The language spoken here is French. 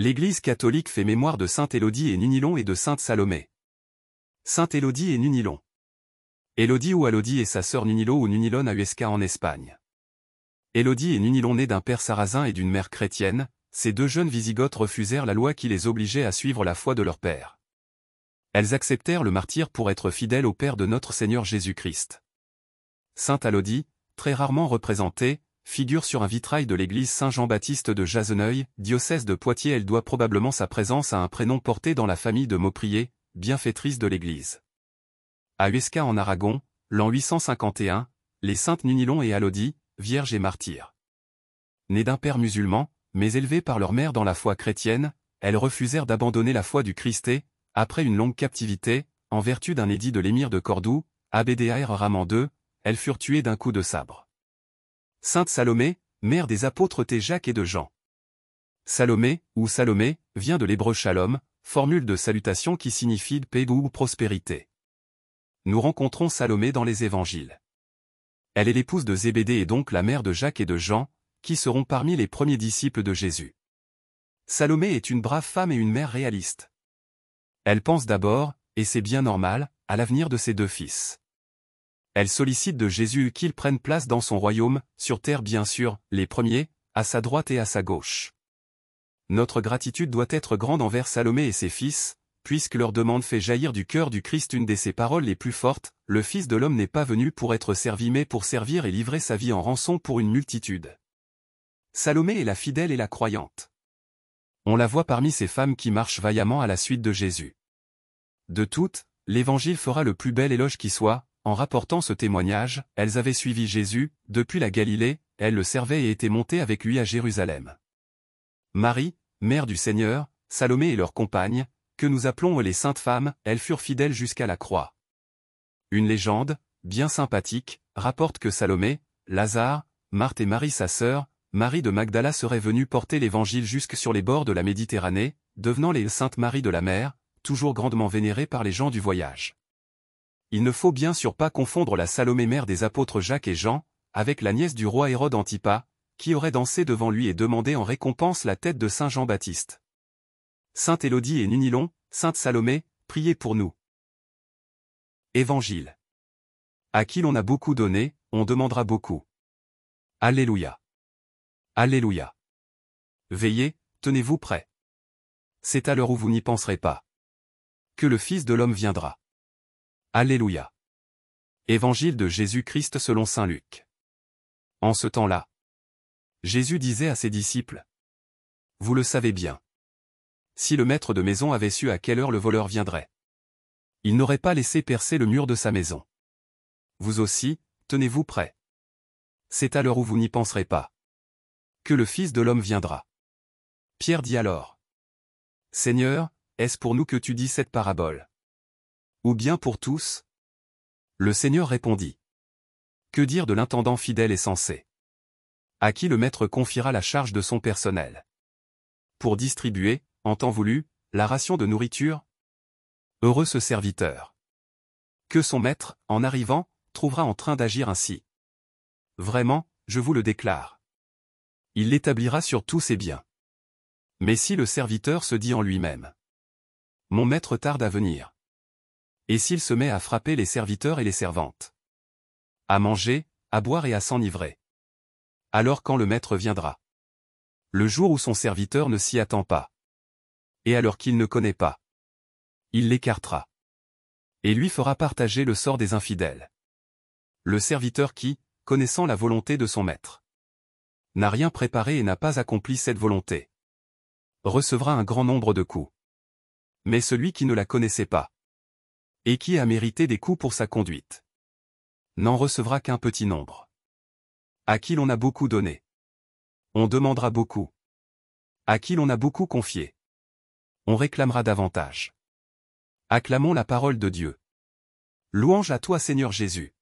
L'Église catholique fait mémoire de sainte Élodie et Nunilon et de sainte Salomé. Sainte Élodie et Nunilon. Élodie ou Alodie et sa sœur Nunilo ou Nunilon à Huesca en Espagne. Élodie et Nunilon nés d'un père sarrasin et d'une mère chrétienne, ces deux jeunes Wisigoths refusèrent la loi qui les obligeait à suivre la foi de leur père. Elles acceptèrent le martyre pour être fidèles au Père de notre Seigneur Jésus-Christ. Sainte Alodie, très rarement représentée, figure sur un vitrail de l'église Saint-Jean-Baptiste de Jazeneuil, diocèse de Poitiers. Elle doit probablement sa présence à un prénom porté dans la famille de Mauprier, bienfaitrice de l'église. À Huesca en Aragon, l'an 851, les saintes Nunilon et Alodie, vierges et martyrs. Nées d'un père musulman, mais élevées par leur mère dans la foi chrétienne, elles refusèrent d'abandonner la foi du Christ et, après une longue captivité, en vertu d'un édit de l'émir de Cordoue, Abdar Rahman II, elles furent tuées d'un coup de sabre. Sainte Salomé, mère des apôtres Jacques et de Jean. Salomé, ou Salomé, vient de l'hébreu shalom, formule de salutation qui signifie paix ou prospérité. Nous rencontrons Salomé dans les évangiles. Elle est l'épouse de Zébédée et donc la mère de Jacques et de Jean, qui seront parmi les premiers disciples de Jésus. Salomé est une brave femme et une mère réaliste. Elle pense d'abord, et c'est bien normal, à l'avenir de ses deux fils. Elle sollicite de Jésus qu'il prenne place dans son royaume, sur terre bien sûr, les premiers, à sa droite et à sa gauche. Notre gratitude doit être grande envers Salomé et ses fils, puisque leur demande fait jaillir du cœur du Christ une de ses paroles les plus fortes, le Fils de l'homme n'est pas venu pour être servi mais pour servir et livrer sa vie en rançon pour une multitude. Salomé est la fidèle et la croyante. On la voit parmi ces femmes qui marchent vaillamment à la suite de Jésus. De toutes, l'Évangile fera le plus bel éloge qui soit. En rapportant ce témoignage, elles avaient suivi Jésus, depuis la Galilée, elles le servaient et étaient montées avec lui à Jérusalem. Marie, mère du Seigneur, Salomé et leurs compagnes, que nous appelons les saintes femmes, elles furent fidèles jusqu'à la croix. Une légende, bien sympathique, rapporte que Salomé, Lazare, Marthe et Marie sa sœur, Marie de Magdala seraient venues porter l'Évangile jusque sur les bords de la Méditerranée, devenant les saintes Maries de la mer, toujours grandement vénérées par les gens du voyage. Il ne faut bien sûr pas confondre la Salomé mère des apôtres Jacques et Jean, avec la nièce du roi Hérode Antipas, qui aurait dansé devant lui et demandé en récompense la tête de Saint Jean-Baptiste. Sainte Élodie et Nunilon, Sainte Salomé, priez pour nous. Évangile. À qui l'on a beaucoup donné, on demandera beaucoup. Alléluia. Alléluia. Veillez, tenez-vous prêts. C'est à l'heure où vous n'y penserez pas que le Fils de l'homme viendra. Alléluia. Évangile de Jésus-Christ selon saint Luc. En ce temps-là, Jésus disait à ses disciples: Vous le savez bien. Si le maître de maison avait su à quelle heure le voleur viendrait, il n'aurait pas laissé percer le mur de sa maison. Vous aussi, tenez-vous prêts. C'est à l'heure où vous n'y penserez pas que le Fils de l'homme viendra. Pierre dit alors: Seigneur, est-ce pour nous que tu dis cette parabole? Ou bien pour tous? Le Seigneur répondit: Que dire de l'intendant fidèle et sensé, à qui le maître confiera la charge de son personnel, pour distribuer, en temps voulu, la ration de nourriture? Heureux ce serviteur, que son maître, en arrivant, trouvera en train d'agir ainsi. Vraiment, je vous le déclare, il l'établira sur tous ses biens. Mais si le serviteur se dit en lui-même: Mon maître tarde à venir, et s'il se met à frapper les serviteurs et les servantes, à manger, à boire et à s'enivrer, alors quand le maître viendra, le jour où son serviteur ne s'y attend pas, et alors qu'il ne connaît pas, il l'écartera, et lui fera partager le sort des infidèles. Le serviteur qui, connaissant la volonté de son maître, n'a rien préparé et n'a pas accompli cette volonté, recevra un grand nombre de coups. Mais celui qui ne la connaissait pas, et qui a mérité des coups pour sa conduite, n'en recevra qu'un petit nombre. À qui l'on a beaucoup donné, on demandera beaucoup. À qui l'on a beaucoup confié, on réclamera davantage. Acclamons la parole de Dieu. Louange à toi Seigneur Jésus.